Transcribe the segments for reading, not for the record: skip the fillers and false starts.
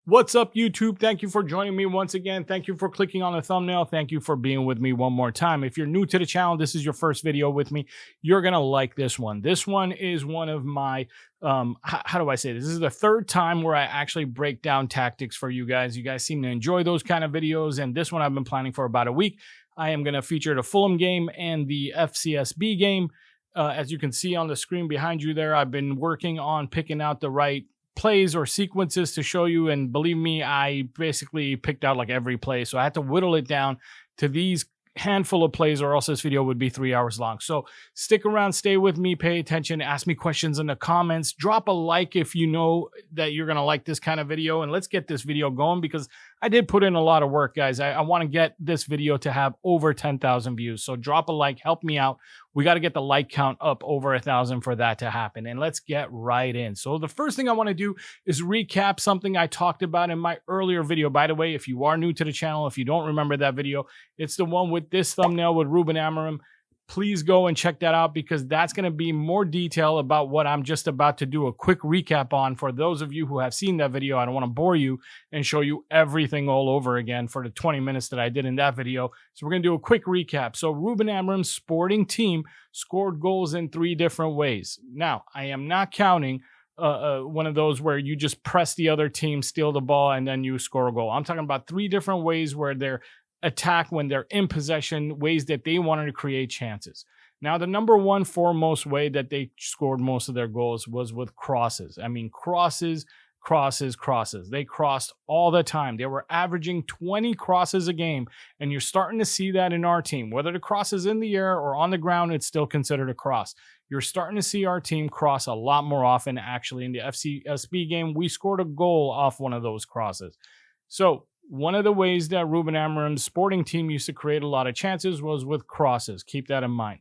What's up, YouTube? Thank you for joining me once again. Thank you for clicking on the thumbnail. Thank you for being with me one more time. If you're new to the channel, this is your first video with me, you're going to like this one. This one is one of my, how do I say this? This is the third time where I actually break down tactics for you guys. You guys seem to enjoy those kind of videos, and this one I've been planning for about a week. I am going to feature the Fulham game and the FCSB game. As you can see on the screen behind you there, I've been working on picking out the right plays or sequences to show you, and believe me, I basically picked out like every play, so I had to whittle it down to these handful of plays, or else this video would be 3 hours long. So stick around, stay with me, pay attention, ask me questions in the comments, drop a like if you know that you're gonna like this kind of video, and let's get this video going because I did put in a lot of work, guys. I want to get this video to have over 10,000 views, so drop a like, help me out. We got to get the like count up over 1,000 for that to happen, and let's get right in. So the first thing I want to do is recap something I talked about in my earlier video. By the way, if you are new to the channel, if you don't remember that video, it's the one with this thumbnail with Ruben Amorim. Please go and check that out because that's going to be more detail about what I'm just about to do a quick recap on. For those of you who have seen that video, I don't want to bore you and show you everything all over again for the 20 minutes that I did in that video. So we're going to do a quick recap. So Ruben Amorim's sporting team scored goals in 3 different ways. Now, I am not counting one of those where you just press the other team, steal the ball, and then you score a goal. I'm talking about 3 different ways where they're attack when they're in possession, ways that they wanted to create chances. Now, the number one foremost way that they scored most of their goals was with crosses. I mean, crosses. They crossed all the time. They were averaging 20 crosses a game, and you're starting to see that in our team. Whether the cross is in the air or on the ground, it's still considered a cross. You're starting to see our team cross a lot more often. Actually, in the FCSB game, we scored a goal off one of those crosses. So one of the ways that Ruben Amorim's sporting team used to create a lot of chances was with crosses. Keep that in mind.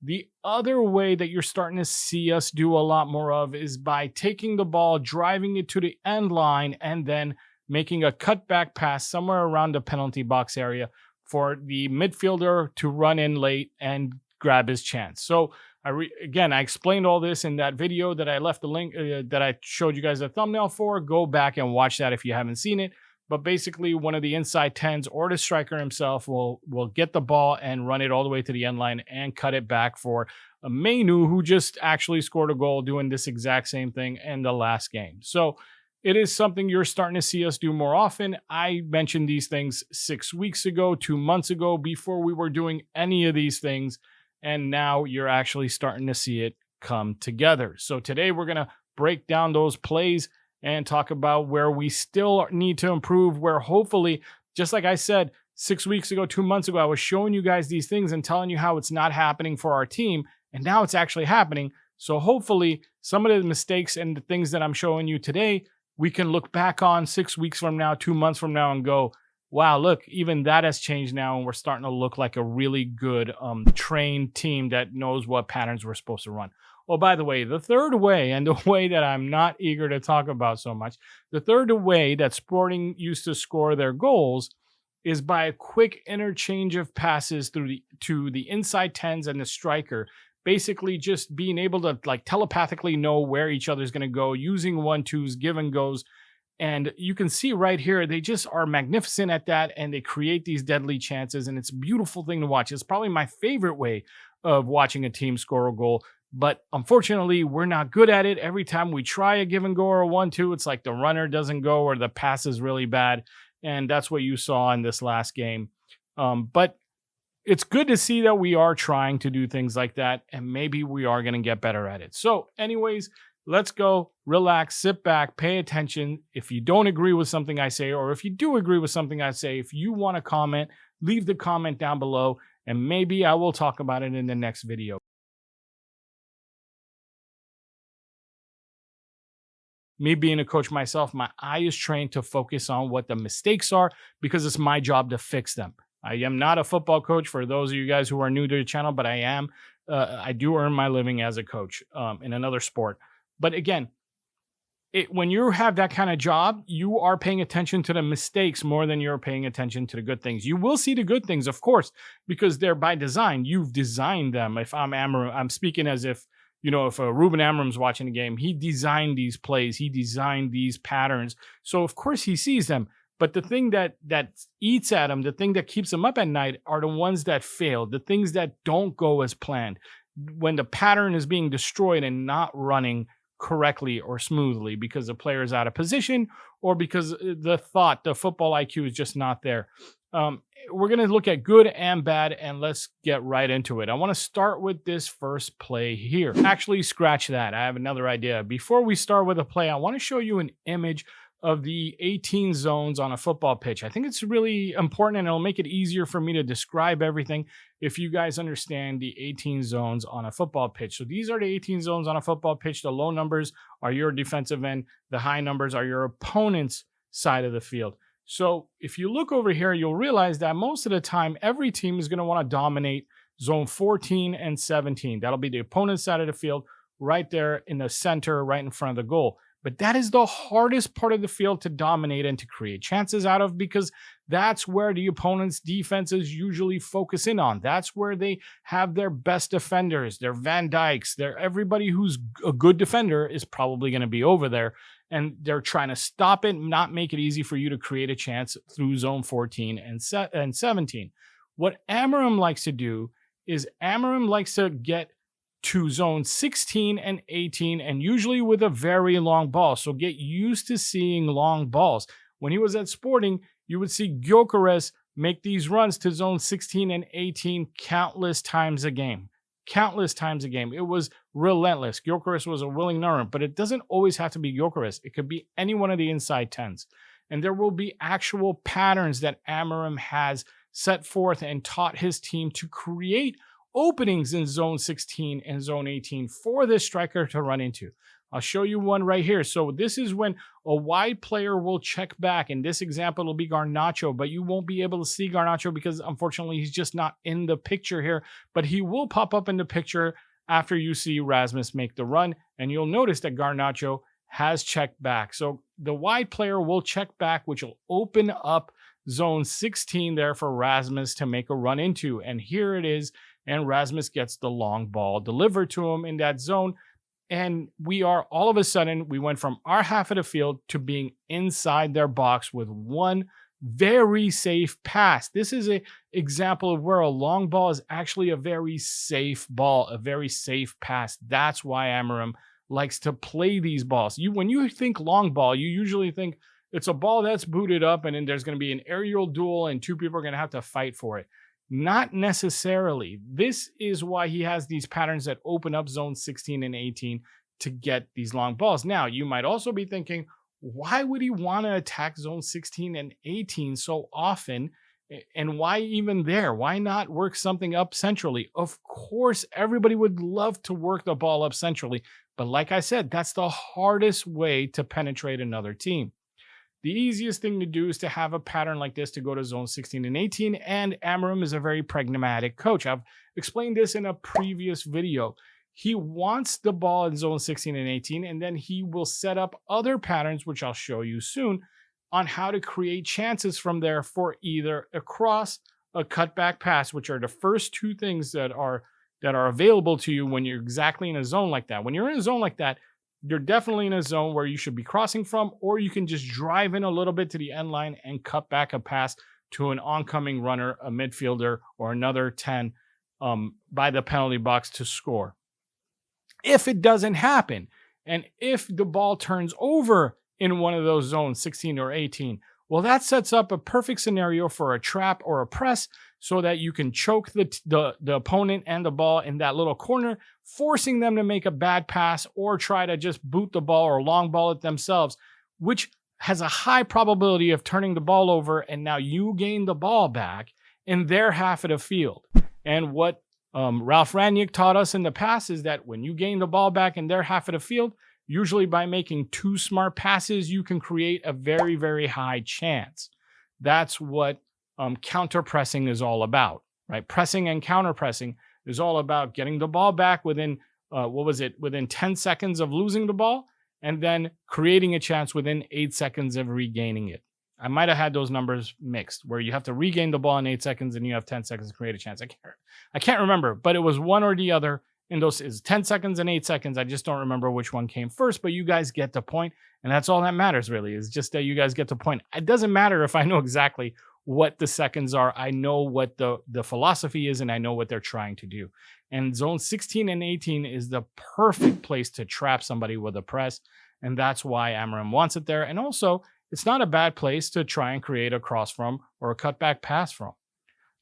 The other way that you're starting to see us do a lot more of is by taking the ball, driving it to the end line, and then making a cutback pass somewhere around the penalty box area for the midfielder to run in late and grab his chance. So again, I explained all this in that video that I left the link that I showed you guys a thumbnail for. Go back and watch that if you haven't seen it. But basically, one of the inside 10s or the striker himself will get the ball and run it all the way to the end line and cut it back for a Menu, who just actually scored a goal doing this exact same thing in the last game. So it is something you're starting to see us do more often. I mentioned these things 6 weeks ago, 2 months ago, before we were doing any of these things. And now you're actually starting to see it come together. So today we're going to break down those plays and talk about where we still need to improve, where hopefully, just like I said 6 weeks ago, 2 months ago, I was showing you guys these things and telling you how it's not happening for our team, and now it's actually happening. So hopefully, some of the mistakes and the things that I'm showing you today, we can look back on 6 weeks from now, 2 months from now, and go, wow, look, even that has changed now, and we're starting to look like a really good trained team that knows what patterns we're supposed to run. Oh, by the way, the third way, and the way that I'm not eager to talk about so much, the third way that Sporting used to score their goals is by a quick interchange of passes to the inside 10s and the striker, basically just being able to like telepathically know where each other's going to go, using 1-2s, give and goes. And you can see right here, they just are magnificent at that, and they create these deadly chances, and it's a beautiful thing to watch. It's probably my favorite way of watching a team score a goal. But unfortunately, we're not good at it. Every time we try a give and go or a 1-2, it's like the runner doesn't go or the pass is really bad. And that's what you saw in this last game. But it's good to see that we are trying to do things like that, and maybe we are going to get better at it. So anyways, let's go, relax, sit back, pay attention. If you don't agree with something I say, or if you do agree with something I say, if you want to comment, leave the comment down below, and maybe I will talk about it in the next video. Me being a coach myself, my eye is trained to focus on what the mistakes are because it's my job to fix them. I am not a football coach for those of you guys who are new to the channel, but I am. I do earn my living as a coach in another sport. But again, when you have that kind of job, you are paying attention to the mistakes more than you're paying attention to the good things. You will see the good things, of course, because they're by design. You've designed them. If I'm Amorim, I'm speaking as if if Ruben Amorim's watching the game, he designed these plays, he designed these patterns. So of course he sees them. But the thing that eats at him, the thing that keeps him up at night are the ones that fail, the things that don't go as planned. When the pattern is being destroyed and not running correctly or smoothly because the player is out of position or because the football IQ is just not there. We're going to look at good and bad, and let's get right into it. I want to start with this first play here. Actually, scratch that. I have another idea. Before we start with a play, I want to show you an image of the 18 zones on a football pitch. I think it's really important, and it'll make it easier for me to describe everything if you guys understand the 18 zones on a football pitch. So these are the 18 zones on a football pitch. The low numbers are your defensive end. The high numbers are your opponent's side of the field. So if you look over here, you'll realize that most of the time, every team is going to want to dominate zone 14 and 17. That'll be the opponent's side of the field right there in the center, right in front of the goal. But that is the hardest part of the field to dominate and to create chances out of, because that's where the opponent's defenses usually focus in on. That's where they have their best defenders, their Van Dijks, everybody who's a good defender is probably going to be over there. And they're trying to stop it, not make it easy for you to create a chance through zone 14 and 17. What Amorim likes to do is Amorim likes to get to zone 16 and 18, and usually with a very long ball. So get used to seeing long balls. When he was at Sporting, you would see Gyökeres make these runs to zone 16 and 18 countless times a game. Countless times a game. It was relentless. Gyökeres was a willing runner, but it doesn't always have to be Gyökeres. It could be any one of the inside 10s. And there will be actual patterns that Amorim has set forth and taught his team to create openings in zone 16 and zone 18 for this striker to run into. I'll show you one right here. So this is when a wide player will check back. In this example, it'll be Garnacho, but you won't be able to see Garnacho because unfortunately he's just not in the picture here, but he will pop up in the picture after you see Rasmus make the run. And you'll notice that Garnacho has checked back. So the wide player will check back, which will open up zone 16 there for Rasmus to make a run into. And here it is. And Rasmus gets the long ball delivered to him in that zone. And we went from our half of the field to being inside their box with one very safe pass. This is an example of where a long ball is actually a very safe ball, a very safe pass. That's why Amorim likes to play these balls. When you think long ball, you usually think it's a ball that's booted up and then there's going to be an aerial duel and two people are going to have to fight for it. Not necessarily. This is why he has these patterns that open up zone 16 and 18 to get these long balls. Now, you might also be thinking, why would he want to attack zone 16 and 18 so often? And why even there? Why not work something up centrally? Of course, everybody would love to work the ball up centrally. But like I said, that's the hardest way to penetrate another team. The easiest thing to do is to have a pattern like this to go to zone 16 and 18, and Amorim is a very pragmatic coach. I've explained this in a previous video. He wants the ball in zone 16 and 18, and then he will set up other patterns, which I'll show you soon, on how to create chances from there for either a cross, a cutback pass, which are the first two things that are available to you when you're exactly in a zone like that. When you're in a zone like that, you're definitely in a zone where you should be crossing from, or you can just drive in a little bit to the end line and cut back a pass to an oncoming runner, a midfielder, or another 10 by the penalty box to score. If it doesn't happen, and if the ball turns over in one of those zones, 16 or 18, well, that sets up a perfect scenario for a trap or a press so that you can choke the opponent and the ball in that little corner, forcing them to make a bad pass or try to just boot the ball or long ball it themselves, which has a high probability of turning the ball over, and now you gain the ball back in their half of the field. And what Ralph Rangnick taught us in the past is that when you gain the ball back in their half of the field, usually by making two smart passes, you can create a very, very high chance. That's what counter-pressing is all about, right? Pressing and counter-pressing is all about getting the ball back within, within 10 seconds of losing the ball, and then creating a chance within 8 seconds of regaining it. I might have had those numbers mixed, where you have to regain the ball in 8 seconds and you have 10 seconds to create a chance. I can't remember, but it was one or the other, in those is 10 seconds and 8 seconds. I just don't remember which one came first, but you guys get the point. And that's all that matters, really, is just that you guys get the point. It doesn't matter if I know exactly what the seconds are. I know what the philosophy is, and I know what they're trying to do. And zone 16 and 18 is the perfect place to trap somebody with a press. And that's why Amorim wants it there. And also, it's not a bad place to try and create a cross from or a cutback pass from.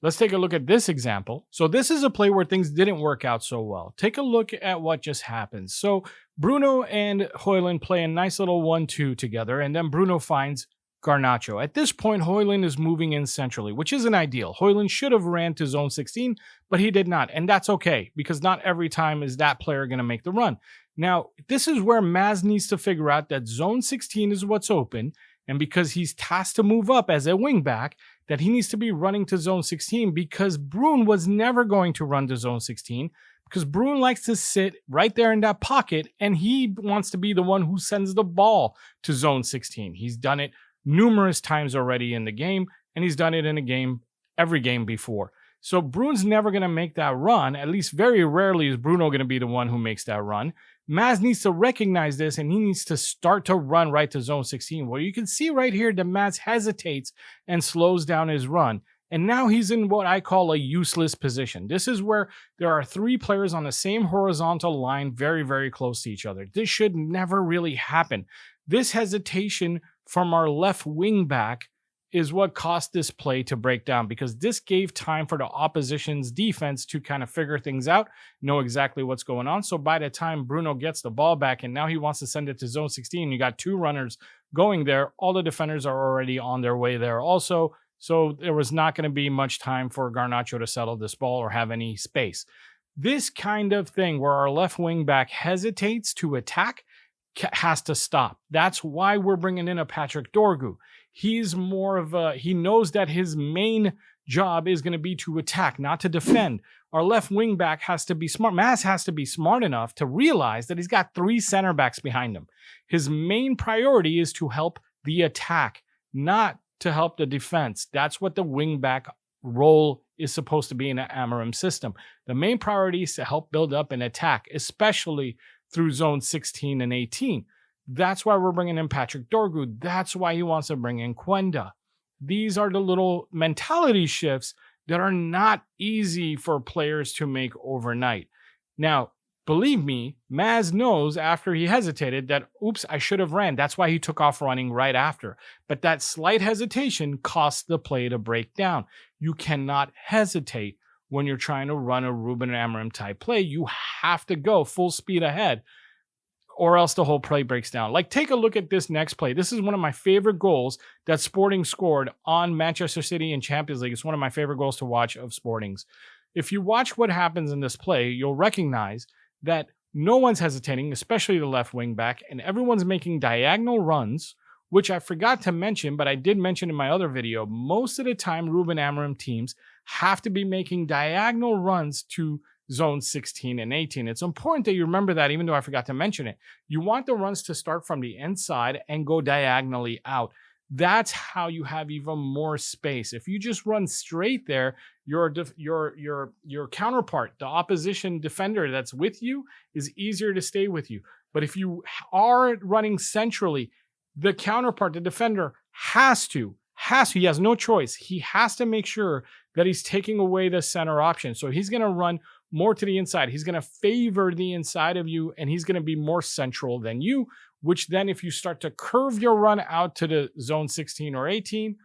Let's take a look at this example. So this is a play where things didn't work out so well. Take a look at what just happened. So Bruno and Højlund play a nice little 1-2 together, and then Bruno finds Garnacho. At this point, Højlund is moving in centrally, which isn't ideal. Højlund should have ran to zone 16, but he did not, and that's okay, because not every time is that player going to make the run. Now, this is where Maz needs to figure out that zone 16 is what's open, and because he's tasked to move up as a wingback, that he needs to be running to zone 16, because Bruin was never going to run to zone 16, because Bruin likes to sit right there in that pocket, and he wants to be the one who sends the ball to zone 16. He's done it numerous times already in the game, and he's done it in a game, every game before. So Bruin's never going to make that run. At least very rarely is Bruno going to be the one who makes that run. Maz needs to recognize this, and he needs to start to run right to zone 16. Well, you can see right here that Maz hesitates and slows down his run. And now he's in what I call a useless position. This is where there are three players on the same horizontal line, very, very close to each other. This should never really happen. This hesitation from our left wing back is what caused this play to break down, because this gave time for the opposition's defense to kind of figure things out, know exactly what's going on. So by the time Bruno gets the ball back and now he wants to send it to zone 16, you got two runners going there. All the defenders are already on their way there also. So there was not going to be much time for Garnacho to settle this ball or have any space. This kind of thing where our left wing back hesitates to attack has to stop. That's why we're bringing in a Patrick Dorgu. He's more of a, he knows that his main job is going to be to attack, not to defend. Our left wing back has to be smart. Maz has to be smart enough to realize that he's got three center backs behind him. His main priority is to help the attack, not to help the defense. That's what the wing back role is supposed to be in an Amorim system. The main priority is to help build up an attack, especially through zone 16 and 18. That's why we're bringing in Patrick Dorgu. That's why he wants to bring in Quenda. These are the little mentality shifts that are not easy for players to make overnight. Now, believe me, Maz knows after he hesitated that, oops, I should have ran. That's why he took off running right after. But that slight hesitation cost the play to break down. You cannot hesitate when you're trying to run a Ruben Amorim type play. You have to go full speed ahead, or else the whole play breaks down. Like, take a look at this next play. This is one of my favorite goals that Sporting scored on Manchester City in Champions League. It's one of my favorite goals to watch of Sporting's. If you watch what happens in this play, you'll recognize that no one's hesitating, especially the left wing back, and everyone's making diagonal runs, which I forgot to mention, but I did mention in my other video. Most of the time, Ruben Amorim teams have to be making diagonal runs to zone 16 and 18. It's important that you remember that, even though I forgot to mention it. You want the runs to start from the inside and go diagonally out. That's how you have even more space. If you just run straight there, your counterpart, the opposition defender that's with you, is easier to stay with you. But if you are running centrally, the counterpart, the defender, he has no choice. He has to make sure that he's taking away the center option. So he's going to run more to the inside. He's going to favor the inside of you, and he's going to be more central than you, which then if you start to curve your run out to the zone 16 or 18,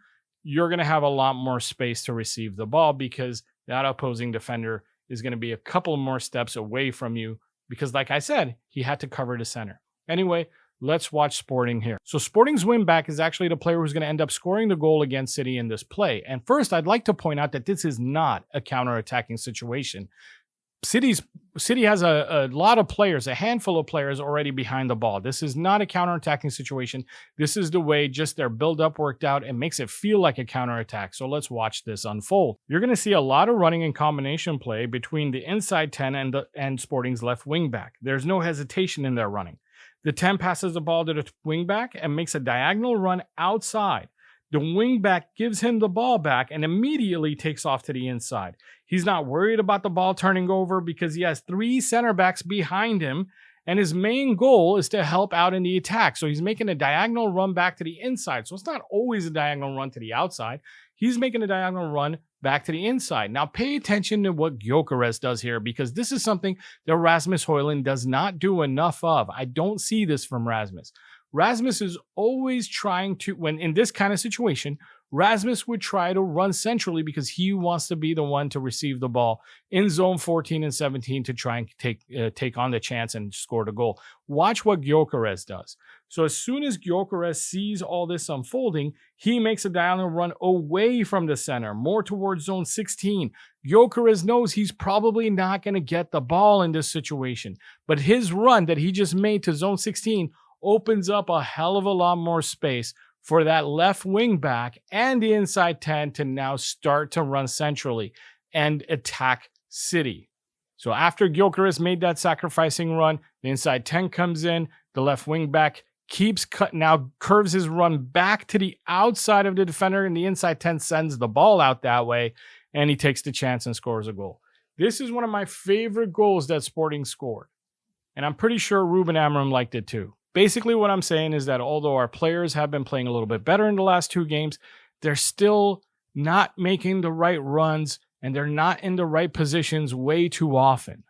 you're going to have a lot more space to receive the ball, because that opposing defender is going to be a couple more steps away from you, because like I said, he had to cover the center. Anyway, let's watch Sporting here. So Sporting's win back is actually the player who's going to end up scoring the goal against City in this play. And first, I'd like to point out that this is not a counter-attacking situation. City has a lot of players, a handful of players already behind the ball. This is not a counter-attacking situation. This is the way just their build-up worked out and makes it feel like a counter-attack. So let's watch this unfold. You're going to see a lot of running and combination play between the inside 10 and Sporting's left wing back. There's no hesitation in their running. The 10 passes the ball to the wing back and makes a diagonal run outside. The wing back gives him the ball back and immediately takes off to the inside. He's not worried about the ball turning over because he has 3 center backs behind him, and his main goal is to help out in the attack. So he's making a diagonal run back to the inside. So it's not always a diagonal run to the outside. He's making a diagonal run back to the inside. Now pay attention to what Gyökeres does here, because this is something that Rasmus Højlund does not do enough of. I don't see this from Rasmus. Rasmus is always trying to, when in this kind of situation, Rasmus would try to run centrally because he wants to be the one to receive the ball in zone 14 and 17 to try and take on the chance and score the goal. Watch what Gyökeres does. So as soon as Gyökeres sees all this unfolding, he makes a diagonal run away from the center, more towards zone 16. Gyökeres knows he's probably not going to get the ball in this situation, but his run that he just made to zone 16 opens up a hell of a lot more space for that left wing back and the inside 10 to now start to run centrally and attack City. So after Gyökeres made that sacrificing run, the inside 10 comes in, the left wing back keeps now curves his run back to the outside of the defender, and the inside 10 sends the ball out that way, and he takes the chance and scores a goal. This is one of my favorite goals that Sporting scored, and I'm pretty sure Ruben Amorim liked it too. Basically, what I'm saying is that although our players have been playing a little bit better in the last 2 games, they're still not making the right runs and they're not in the right positions way too often.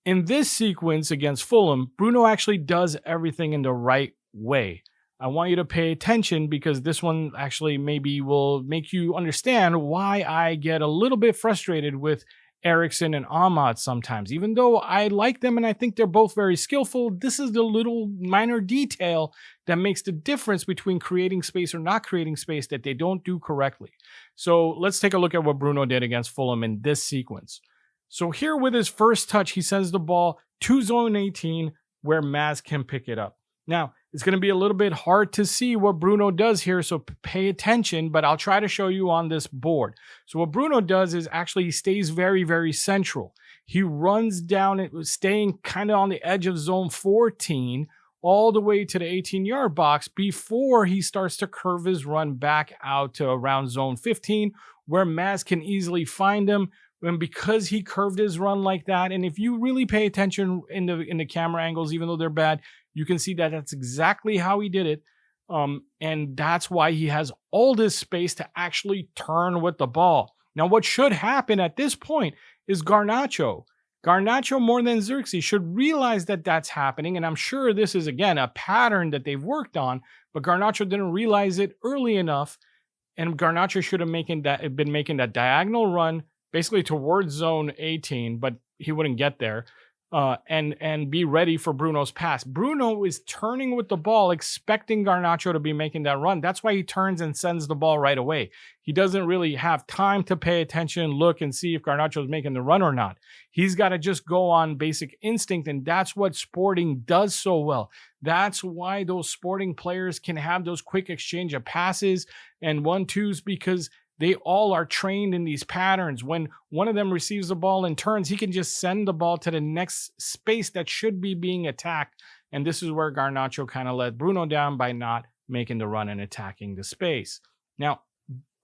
In this sequence against Fulham, Bruno actually does everything in the right way. I want you to pay attention because this one actually maybe will make you understand why I get a little bit frustrated with Eriksen and Ahmad sometimes. Even though I like them and I think they're both very skillful, this is the little minor detail that makes the difference between creating space or not creating space that they don't do correctly. So let's take a look at what Bruno did against Fulham in this sequence. So here with his first touch, he sends the ball to zone 18 where Maz can pick it up. Now, it's going to be a little bit hard to see what Bruno does here, so pay attention, but I'll try to show you on this board. So what Bruno does is actually he stays very, very central. He runs down, staying kind of on the edge of zone 14, all the way to the 18-yard box before he starts to curve his run back out to around zone 15, where Maz can easily find him. And because he curved his run like that, and if you really pay attention in the camera angles, even though they're bad, you can see that that's exactly how he did it. And that's why he has all this space to actually turn with the ball. Now, what should happen at this point is Garnacho more than Xerxes should realize that that's happening. And I'm sure this is, again, a pattern that they've worked on, but Garnacho didn't realize it early enough. And Garnacho should have been making that diagonal run basically towards zone 18, but he wouldn't get there. And be ready for Bruno's pass. Bruno is turning with the ball, expecting Garnacho to be making that run. That's why he turns and sends the ball right away. He doesn't really have time to pay attention, look, and see if Garnacho is making the run or not. He's got to just go on basic instinct, and that's what Sporting does so well. That's why those Sporting players can have those quick exchange of passes and 1-2s, because they all are trained in these patterns. When one of them receives the ball and turns, he can just send the ball to the next space that should be being attacked. And this is where Garnacho kind of let Bruno down by not making the run and attacking the space. Now,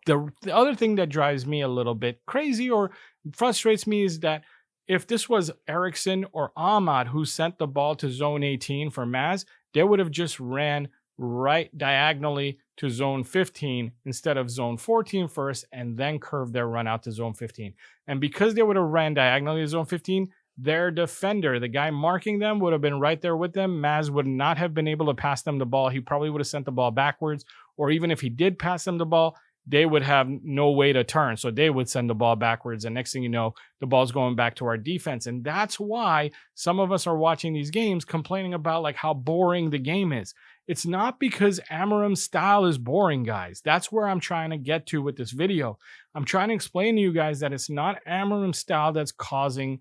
the other thing that drives me a little bit crazy or frustrates me is that if this was Eriksen or Ahmad who sent the ball to zone 18 for Maz, they would have just ran right diagonally to zone 15 instead of zone 14 first, and then curve their run out to zone 15. And because they would have ran diagonally to zone 15, their defender, the guy marking them, would have been right there with them. Maz would not have been able to pass them the ball. He probably would have sent the ball backwards, or even if he did pass them the ball, they would have no way to turn. So they would send the ball backwards. And next thing you know, the ball's going back to our defense. And that's why some of us are watching these games complaining about like how boring the game is. It's not because Amorim's style is boring, guys. That's where I'm trying to get to with this video. I'm trying to explain to you guys that it's not Amorim's style that's causing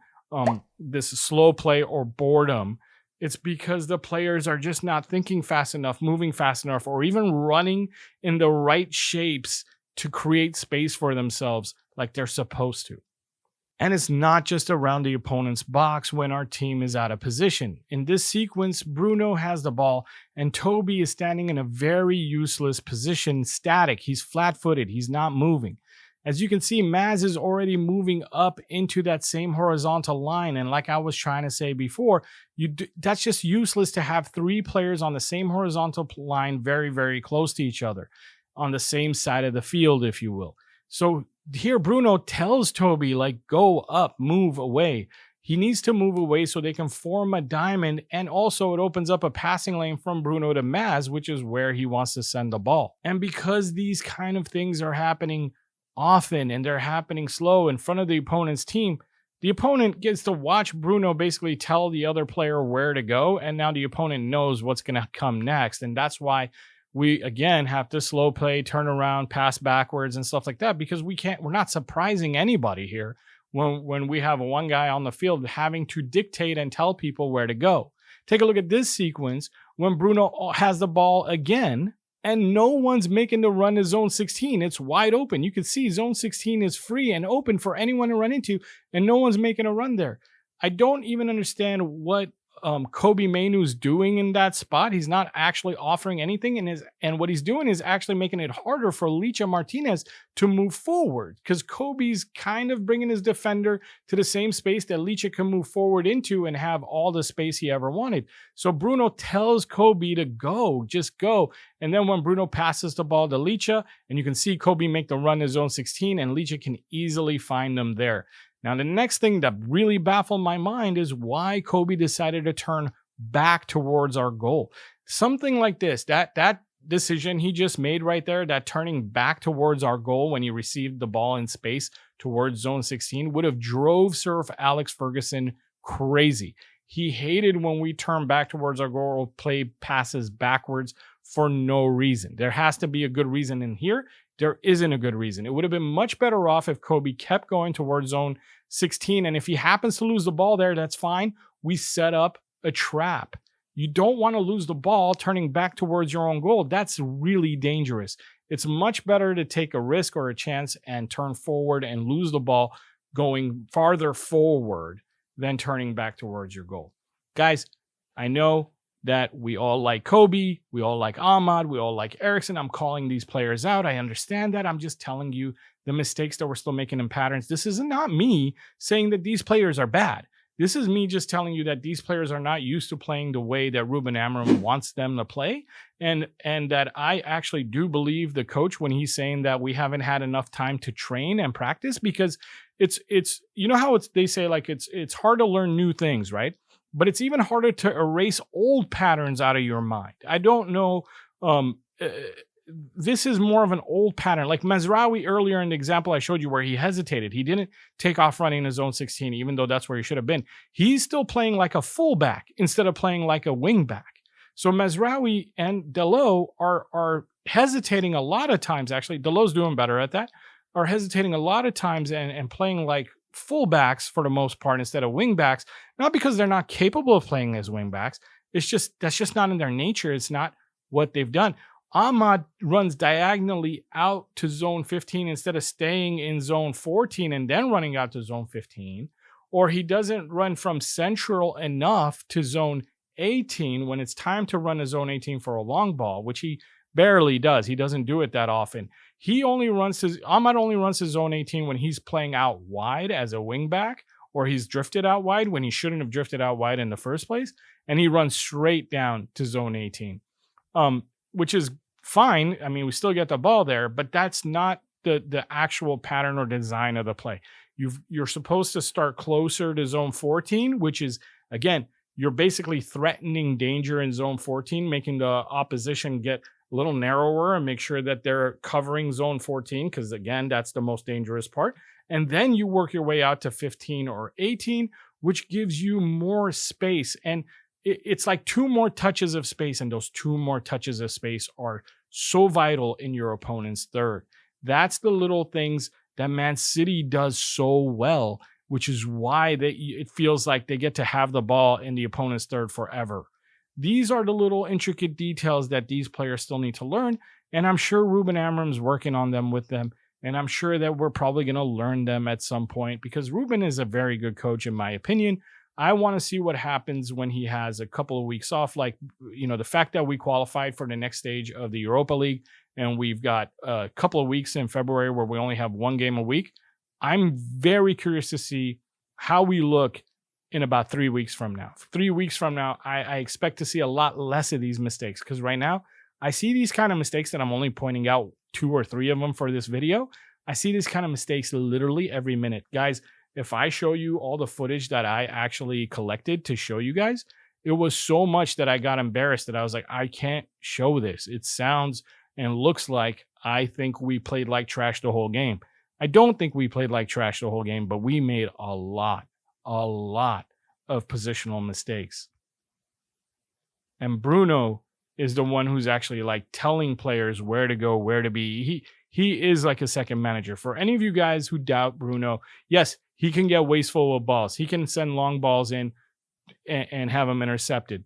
this slow play or boredom. It's because the players are just not thinking fast enough, moving fast enough, or even running in the right shapes to create space for themselves like they're supposed to. And it's not just around the opponent's box when our team is out of position. In this sequence, Bruno has the ball and Toby is standing in a very useless position, static. He's flat-footed. He's not moving. As you can see, Maz is already moving up into that same horizontal line. And like I was trying to say before, that's just useless to have three players on the same horizontal line very, very close to each other on the same side of the field, if you will. So here Bruno tells Toby, like, go up, move away. He needs to move away so they can form a diamond. And also it opens up a passing lane from Bruno to Maz, which is where he wants to send the ball. And because these kind of things are happening often and they're happening slow in front of the opponent's team, the opponent gets to watch Bruno basically tell the other player where to go. And now the opponent knows what's going to come next. And that's why we, again, have to slow play, turn around, pass backwards and stuff like that, because we're not surprising anybody here when we have one guy on the field having to dictate and tell people where to go. Take a look at this sequence when Bruno has the ball again and no one's making the run to zone 16. It's wide open. You can see zone 16 is free and open for anyone to run into, and no one's making a run there. I don't even understand what Kobbie Mainoo's doing in that spot. He's not actually offering anything, and what he's doing is actually making it harder for Licha Martinez to move forward, because Kobbie's kind of bringing his defender to the same space that Licha can move forward into and have all the space he ever wanted. So Bruno tells Kobbie to go, just go. And then when Bruno passes the ball to Licha, and you can see Kobbie make the run to zone 16, and Licha can easily find them there. Now, the next thing that really baffled my mind is why Kobbie decided to turn back towards our goal. Something like this, that decision he just made right there, that turning back towards our goal when he received the ball in space towards zone 16 would have drove Sir Alex Ferguson crazy. He hated when we turn back towards our goal, play passes backwards for no reason. There has to be a good reason in here. There isn't a good reason. It would have been much better off if Kobbie kept going towards zone 16. And if he happens to lose the ball there, that's fine. We set up a trap. You don't want to lose the ball turning back towards your own goal. That's really dangerous. It's much better to take a risk or a chance and turn forward and lose the ball going farther forward than turning back towards your goal. Guys, I know that we all like Kobbie, we all like Ahmad, we all like Eriksen. I'm calling these players out. I understand that. I'm just telling you the mistakes that we're still making in patterns. This is not me saying that these players are bad. This is me just telling you that these players are not used to playing the way that Ruben Amorim wants them to play. And that I actually do believe the coach when he's saying that we haven't had enough time to train and practice, because it's you know how they say, like, it's hard to learn new things, right? But it's even harder to erase old patterns out of your mind. I don't know. This is more of an old pattern. Like Mazraoui earlier in the example I showed you where he hesitated. He didn't take off running to zone 16, even though that's where he should have been. He's still playing like a fullback instead of playing like a wingback. So Mazraoui and Dalot are hesitating a lot of times. Actually, Dalot's doing better at that. Are hesitating a lot of times and playing like fullbacks for the most part instead of wingbacks, not because they're not capable of playing as wingbacks. That's just not in their nature. It's not what they've done. Ahmad runs diagonally out to zone 15 instead of staying in zone 14 and then running out to zone 15, or he doesn't run from central enough to zone 18 when it's time to run to zone 18 for a long ball, which he barely does. He doesn't do it that often. Ahmad only runs to zone 18 when he's playing out wide as a wingback, or he's drifted out wide when he shouldn't have drifted out wide in the first place. And he runs straight down to zone 18, which is fine. I mean, we still get the ball there, but that's not the actual pattern or design of the play. You're supposed to start closer to zone 14, which is, again, you're basically threatening danger in zone 14, making the opposition get a little narrower and make sure that they're covering zone 14, because, again, that's the most dangerous part. And then you work your way out to 15 or 18, which gives you more space. And it's like two more touches of space, and those two more touches of space are so vital in your opponent's third. That's the little things that Man City does so well, which is why it feels like they get to have the ball in the opponent's third forever. These are the little intricate details that these players still need to learn, and I'm sure Ruben Amorim's working on them with them, And I'm sure that we're probably going to learn them at some point because Ruben is a very good coach, in my opinion. I want to see what happens when he has a couple of weeks off. Like, the fact that we qualified for the next stage of the Europa League and we've got a couple of weeks in February where we only have one game a week. I'm very curious to see how we look in about 3 weeks from now. 3 weeks from now, I expect to see a lot less of these mistakes because right now I see these kind of mistakes that I'm only pointing out 2 or 3 of them for this video. I see these kind of mistakes literally every minute. Guys, if I show you all the footage that I actually collected to show you guys, it was so much that I got embarrassed that I was like, I can't show this. It sounds and looks like I think we played like trash the whole game. I don't think we played like trash the whole game, but we made a lot of positional mistakes. And Bruno is the one who's actually like telling players where to go, where to be. He is like a second manager. For any of you guys who doubt Bruno, yes, he can get wasteful with balls. He can send long balls in and have them intercepted.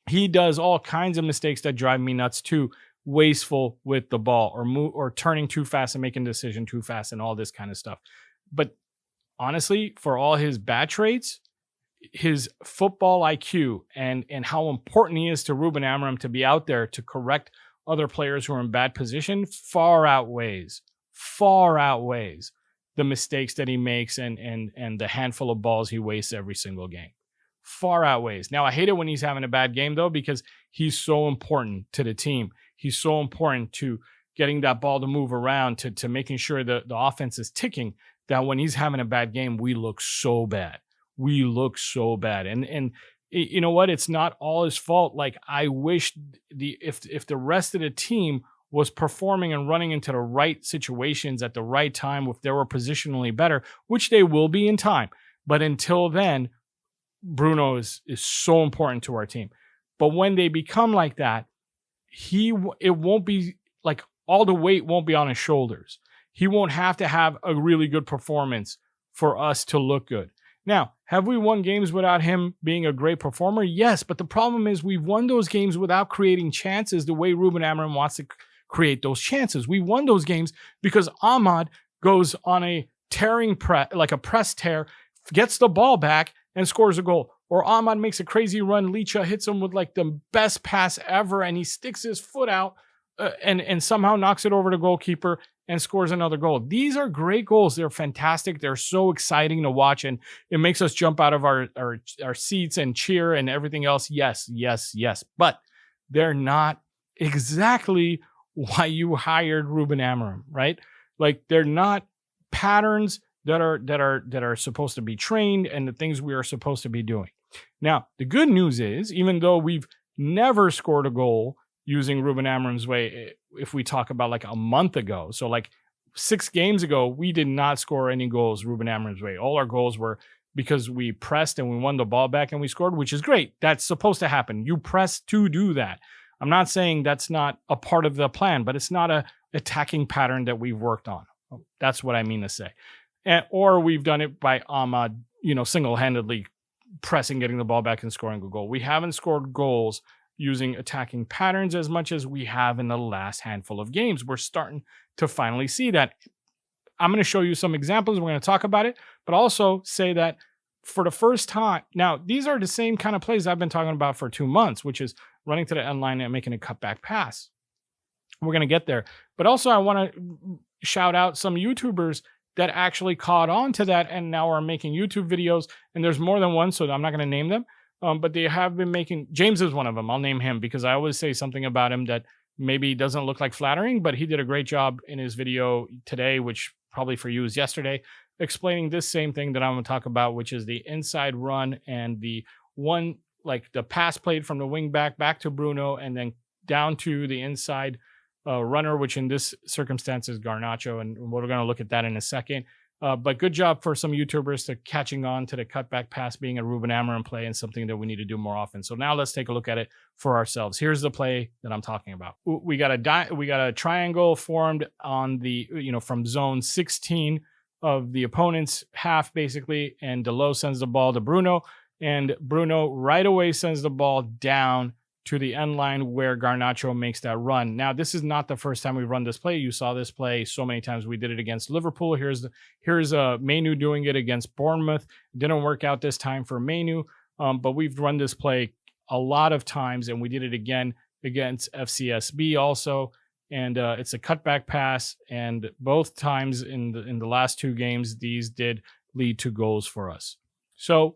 He does all kinds of mistakes that drive me nuts too. Wasteful with the ball or turning too fast and making a decision too fast and all this kind of stuff. But honestly, for all his bad traits, his football IQ and how important he is to Ruben Amorim to be out there to correct other players who are in bad position far outweighs the mistakes that he makes and the handful of balls he wastes every single game. Far outweighs. Now, I hate it when he's having a bad game, though, because he's so important to the team. He's so important to getting that ball to move around, to making sure that the offense is ticking, that when he's having a bad game, we look so bad. We look so bad. And you know what? It's not all his fault. Like, I wish if the rest of the team was performing and running into the right situations at the right time, if they were positionally better, which they will be in time. But until then, Bruno is so important to our team. But when they become like that, it won't be like all the weight won't be on his shoulders. He won't have to have a really good performance for us to look good. Now, have we won games without him being a great performer? Yes, but the problem is we've won those games without creating chances the way Ruben Amorim wants to create those chances. We won those games because Ahmad goes on a tearing press, like a press tear, gets the ball back and scores a goal. Or Ahmad makes a crazy run, Licha hits him with like the best pass ever, and he sticks his foot out and somehow knocks it over the goalkeeper and scores another goal. These are great goals. They're fantastic. They're so exciting to watch, and it makes us jump out of our seats and cheer and everything else. Yes. But they're not exactly why you hired Ruben Amorim, right? Like, they're not patterns that are supposed to be trained and the things we are supposed to be doing. Now, the good news is, even though we've never scored a goal using Ruben Amorim's way, if we talk about like a month ago, so like 6 games ago, we did not score any goals Ruben Amorim's way. All our goals were because we pressed and we won the ball back and we scored, which is great. That's supposed to happen. You press to do that. I'm not saying that's not a part of the plan, but it's not a attacking pattern that we've worked on. That's what I mean to say. Or we've done it by Ahmad, single-handedly pressing, getting the ball back and scoring a goal. We haven't scored goals using attacking patterns as much as we have in the last handful of games. We're starting to finally see that. I'm going to show you some examples. We're going to talk about it, but also say that for the first time, now these are the same kind of plays I've been talking about for 2 months, which is running to the end line and making a cutback pass. We're going to get there. But also I want to shout out some YouTubers that actually caught on to that and now are making YouTube videos. And there's more than one, so I'm not going to name them. But they have been making, James is one of them. I'll name him because I always say something about him that maybe doesn't look like flattering, but he did a great job in his video today, which probably for you is yesterday, explaining this same thing that I'm going to talk about, which is the inside run and the one, like the pass played from the wing back to Bruno and then down to the inside runner, which in this circumstance is Garnacho, and we're going to look at that in a second. But good job for some YouTubers to catching on to the cutback pass being a Ruben Amorim play and something that we need to do more often. So now let's take a look at it for ourselves. Here's the play that I'm talking about. We got a triangle formed on the from zone 16 of the opponent's half basically, and Delo sends the ball to Bruno, and Bruno right away sends the ball down to the end line where Garnacho makes that run. Now, this is not the first time we've run this play. You saw this play so many times. We did it against Liverpool. Here's Mainu doing it against Bournemouth. It didn't work out this time for Mainu, but we've run this play a lot of times, and we did it again against FCSB also. And it's a cutback pass, and both times in the last 2 games, these did lead to goals for us. So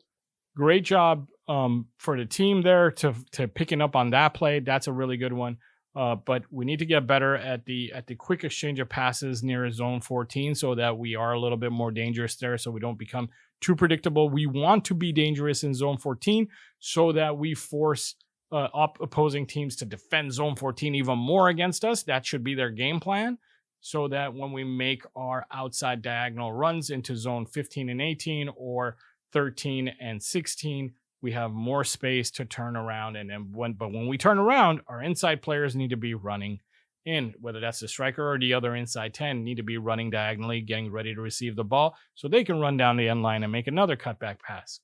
great job for the team there to picking up on that play. That's a really good one. But we need to get better at the quick exchange of passes near zone 14 so that we are a little bit more dangerous there, so we don't become too predictable. We want to be dangerous in zone 14 so that we force opposing teams to defend zone 14 even more against us. That should be their game plan, so that when we make our outside diagonal runs into zone 15 and 18 or 13 and 16, we have more space to turn around. And then when we turn around, our inside players need to be running in, whether that's the striker or the other inside 10, need to be running diagonally, getting ready to receive the ball so they can run down the end line and make another cutback pass.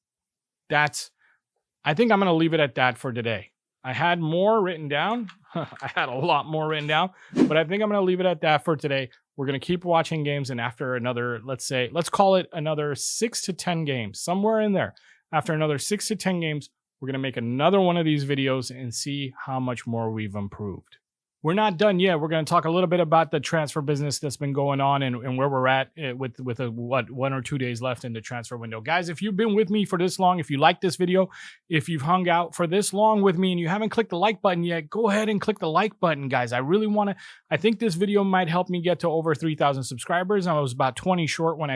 I think I'm going to leave it at that for today. I had more written down. I had a lot more written down, but I think I'm going to leave it at that for today. We're going to keep watching games, and after another, let's call it another 6 to 10 games, somewhere in there. After another 6 to 10 games, we're going to make another one of these videos and see how much more we've improved. We're not done yet. We're going to talk a little bit about the transfer business that's been going on and where we're at with 1 or 2 days left in the transfer window. Guys, if you've been with me for this long, if you like this video, if you've hung out for this long with me and you haven't clicked the like button yet, go ahead and click the like button, guys. I think this video might help me get to over 3,000 subscribers. I was about 19 short when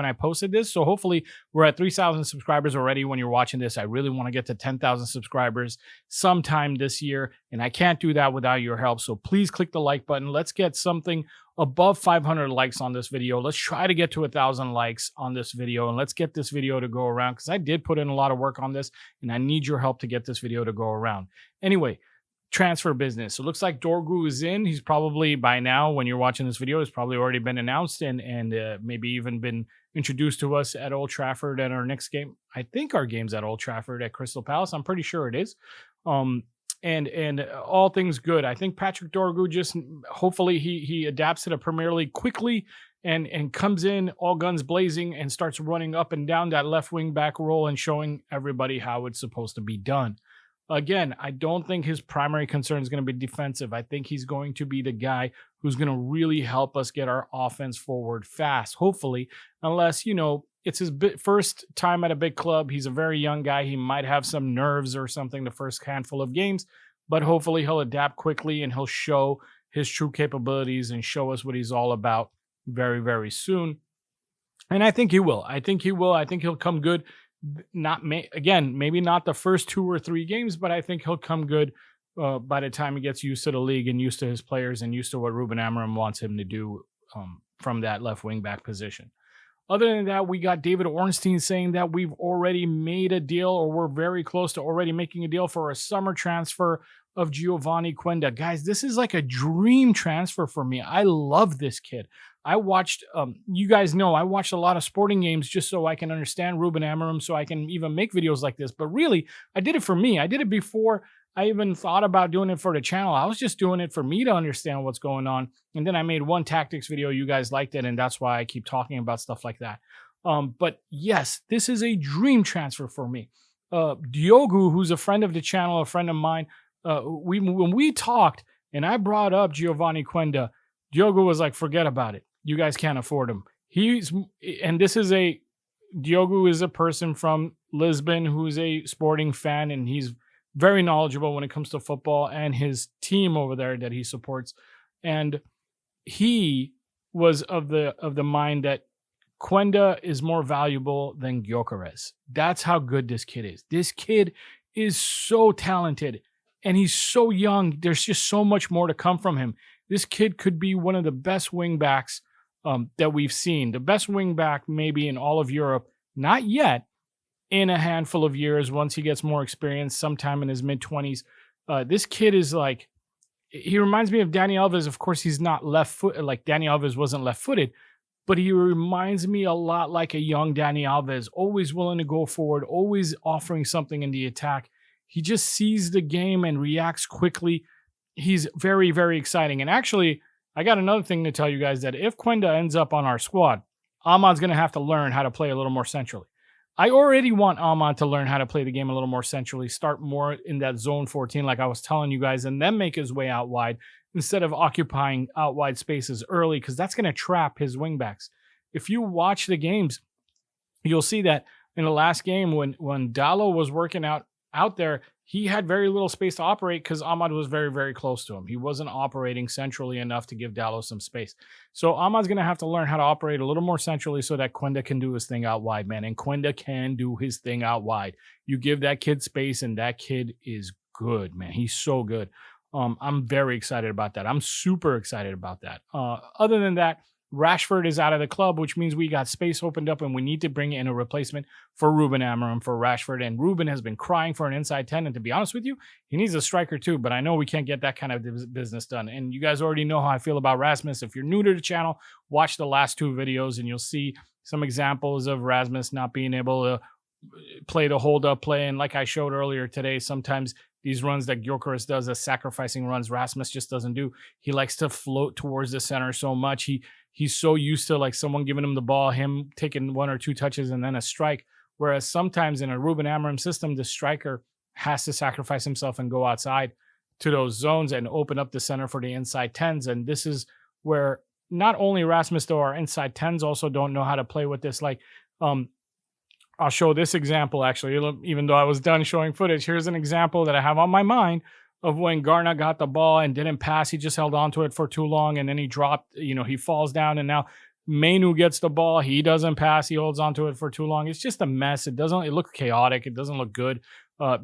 I posted this. So hopefully we're at 3,000 subscribers already when you're watching this. I really want to get to 10,000 subscribers sometime this year, and I can't do that without your help. So please click the like button. Let's get something above 500 likes on this video. Let's try to get to 1,000 likes on this video, and let's get this video to go around, because I did put in a lot of work on this and I need your help to get this video to go around. Anyway, transfer business. So it looks like Dorgu is in. He's probably, by now when you're watching this video, has probably already been announced and maybe even been introduced to us at Old Trafford at our next game. I think our game's at Old Trafford at Crystal Palace. I'm pretty sure it is. And all things good. I think Patrick Dorgu just hopefully he adapts to the Premier League quickly and comes in all guns blazing and starts running up and down that left wing back role and showing everybody how it's supposed to be done. Again, I don't think his primary concern is going to be defensive. I think he's going to be the guy who's going to really help us get our offense forward fast, hopefully, unless, it's his first time at a big club. He's a very young guy. He might have some nerves or something the first handful of games, but hopefully he'll adapt quickly and he'll show his true capabilities and show us what he's all about very, very soon. And I think he will. I think he'll come good. Maybe not the first 2 or 3 games, but I think he'll come good by the time he gets used to the league and used to his players and used to what Ruben Amorim wants him to do from that left wing back position. Other than that, we got David Ornstein saying that we've already made a deal, or we're very close to already making a deal for a summer transfer of Giovanni Quenda. Guys, this is like a dream transfer for me. I love this kid. I watched, you guys know, I watched a lot of sporting games just so I can understand Ruben Amorim, so I can even make videos like this. But really, I did it for me. I did it before I even thought about doing it for the channel. I was just doing it for me to understand what's going on. And then I made one tactics video. You guys liked it, and that's why I keep talking about stuff like that. But yes, this is a dream transfer for me. Diogo, who's a friend of the channel, a friend of mine, when we talked and I brought up Giovanni Quenda, Diogo was like, forget about it. You guys can't afford him. Diogo is a person from Lisbon who's a sporting fan, and he's very knowledgeable when it comes to football and his team over there that he supports. And he was of the mind that Quenda is more valuable than Gyökeres. That's how good this kid is. This kid is so talented and he's so young. There's just so much more to come from him. This kid could be one of the best wing backs that we've seen. The best wing back maybe in all of Europe. Not yet. In a handful of years, once he gets more experience, sometime in his mid-20s. This kid is like, he reminds me of Dani Alves. Of course, he's not left-footed, like Dani Alves wasn't left-footed, but he reminds me a lot like a young Dani Alves, always willing to go forward, always offering something in the attack. He just sees the game and reacts quickly. He's very, very exciting. And actually, I got another thing to tell you guys, that if Quenda ends up on our squad, Ahmad's going to have to learn how to play a little more centrally. I already want Ahmad to learn how to play the game a little more centrally, start more in that zone 14 like I was telling you guys, and then make his way out wide instead of occupying out wide spaces early, because that's going to trap his wingbacks. If you watch the games, you'll see that in the last game when Dallo was working out there, he had very little space to operate because Ahmad was very, very close to him. He wasn't operating centrally enough to give Dallo some space. So Ahmad's going to have to learn how to operate a little more centrally so that Quenda can do his thing out wide, man. And Quenda can do his thing out wide. You give that kid space, and that kid is good, man. He's so good. I'm very excited about that. I'm super excited about that. Other than that, Rashford is out of the club, which means we got space opened up and we need to bring in a replacement for Ruben Amorim for Rashford. And Ruben has been crying for an inside 10. And to be honest with you, he needs a striker too, but I know we can't get that kind of business done. And you guys already know how I feel about Rasmus. If you're new to the channel, watch the last 2 videos and you'll see some examples of Rasmus not being able to play the hold up play. And like I showed earlier today, sometimes these runs that Gyökeres does as sacrificing runs, Rasmus just doesn't do. He likes to float towards the center so much. He's so used to like someone giving him the ball, him taking 1 or 2 touches and then a strike. Whereas sometimes in a Ruben Amorim system, the striker has to sacrifice himself and go outside to those zones and open up the center for the inside 10s. And this is where not only Rasmus, though, our inside 10s also don't know how to play with this. Like, I'll show this example, actually, even though I was done showing footage. Here's an example that I have on my mind of when Garna got the ball and didn't pass. He just held on to it for too long, and then he dropped, he falls down, and now Mainu gets the ball. He doesn't pass. He holds on to it for too long. It's just a mess. It looks chaotic. It doesn't look good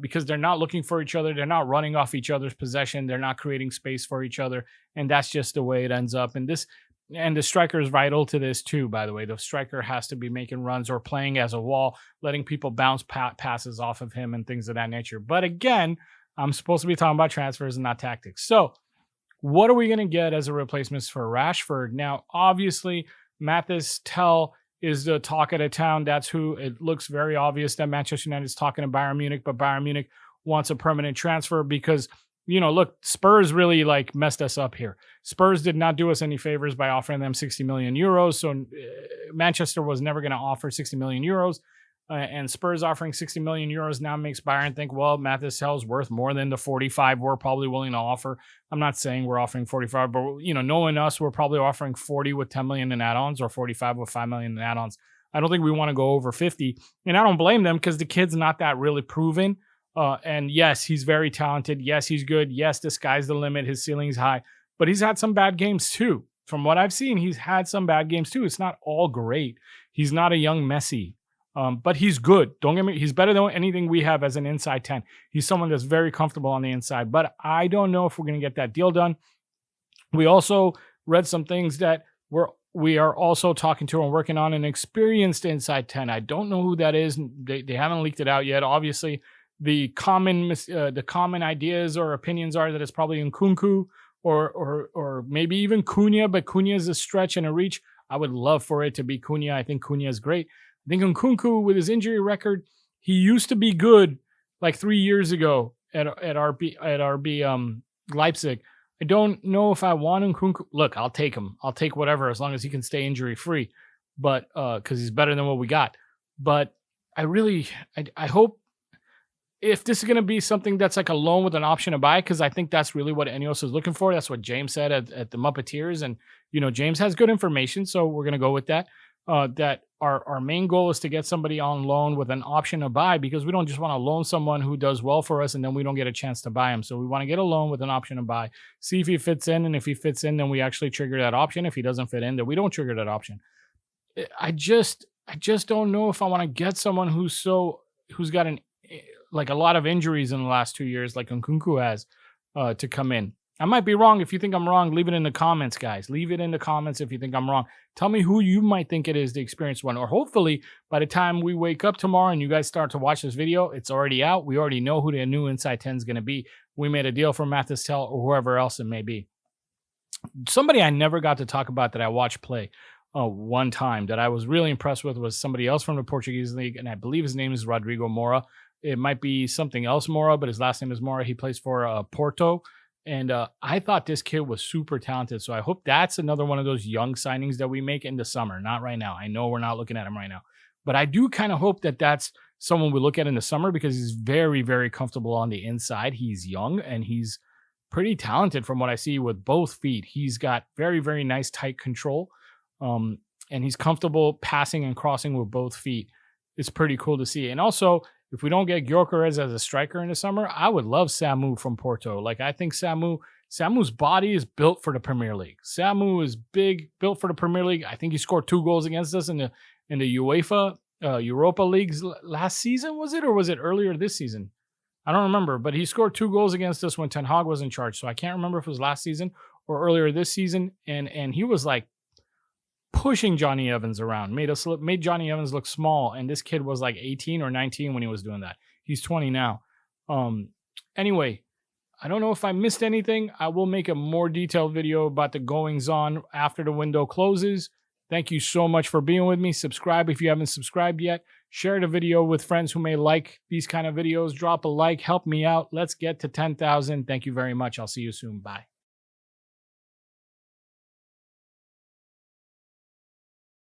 because they're not looking for each other. They're not running off each other's possession. They're not creating space for each other, and that's just the way it ends up. And the striker is vital to this too, by the way. The striker has to be making runs or playing as a wall, letting people bounce passes off of him and things of that nature. But again, I'm supposed to be talking about transfers and not tactics. So what are we going to get as a replacement for Rashford? Now, obviously, Mathis Tel is the talk of the town. That's who it looks very obvious that Manchester United is talking to Bayern Munich, but Bayern Munich wants a permanent transfer because, look, Spurs really messed us up here. Spurs did not do us any favors by offering them 60 million euros. So Manchester was never going to offer 60 million euros. And Spurs offering 60 million euros now makes Bayern think, well, Mathis Tel's worth more than the 45 we're probably willing to offer. I'm not saying we're offering 45, but, knowing us, we're probably offering 40 with 10 million in add-ons or 45 with 5 million in add-ons. I don't think we want to go over 50. And I don't blame them because the kid's not that really proven. And yes, he's very talented. Yes, he's good. Yes, the sky's the limit. His ceiling's high. But he's had some bad games too. From what I've seen, he's had some bad games too. It's not all great. He's not a young Messi. But he's good. Don't get me. He's better than anything we have as an inside 10. He's someone that's very comfortable on the inside. But I don't know if we're going to get that deal done. We also read some things that we are also talking to and working on an experienced inside 10. I don't know who that is. They haven't leaked it out yet. Obviously, the common ideas or opinions are that it's probably Nkunku or maybe even Cunha. But Cunha is a stretch and a reach. I would love for it to be Cunha. I think Cunha is great. I think Nkunku, with his injury record, he used to be good like 3 years ago at RB Leipzig. I don't know if I want Nkunku. Look, I'll take him. I'll take whatever as long as he can stay injury free. But because he's better than what we got. But I hope if this is going to be something that's like a loan with an option to buy, because I think that's really what Ineos is looking for. That's what James said at the Muppeteers, and James has good information, so we're going to go with that. That our main goal is to get somebody on loan with an option to buy, because we don't just want to loan someone who does well for us and then we don't get a chance to buy him. So we want to get a loan with an option to buy, see if he fits in, and if he fits in, then we actually trigger that option. If he doesn't fit in, then we don't trigger that option. I just don't know if I want to get someone who's got a lot of injuries in the last 2 years, like Nkunku has, to come in. I might be wrong. If you think I'm wrong, leave it in the comments, guys. Leave it in the comments if you think I'm wrong. Tell me who you might think it is, the experienced one. Or hopefully, by the time we wake up tomorrow and you guys start to watch this video, it's already out. We already know who the new Inside 10 is going to be. We made a deal for Mathis Tel or whoever else it may be. Somebody I never got to talk about that I watched play one time that I was really impressed with was somebody else from the Portuguese league, and I believe his name is Rodrigo Moura. It might be something else Mora, but his last name is Mora. He plays for Porto. And I thought this kid was super talented. So I hope that's another one of those young signings that we make in the summer. Not right now. I know we're not looking at him right now. But I do kind of hope that that's someone we look at in the summer because he's very, very comfortable on the inside. He's young and he's pretty talented from what I see with both feet. He's got very, very nice tight control. And he's comfortable passing and crossing with both feet. It's pretty cool to see. And also, if we don't get Gyökeres as a striker in the summer, I would love Samu from Porto. Like, I think Samu's body is built for the Premier League. Samu is big, built for the Premier League. I think he scored 2 goals against us in the UEFA Europa Leagues last season, was it? Or was it earlier this season? I don't remember, but he scored 2 goals against us when Ten Hag was in charge. So I can't remember if it was last season or earlier this season. And he was like pushing Johnny Evans around, made Johnny Evans look small. And this kid was like 18 or 19 when he was doing that. He's 20 now. Anyway, I don't know if I missed anything. I will make a more detailed video about the goings on after the window closes. Thank you so much for being with me. Subscribe if you haven't subscribed yet. Share the video with friends who may like these kind of videos. Drop a like. Help me out. Let's get to 10,000. Thank you very much. I'll see you soon. Bye.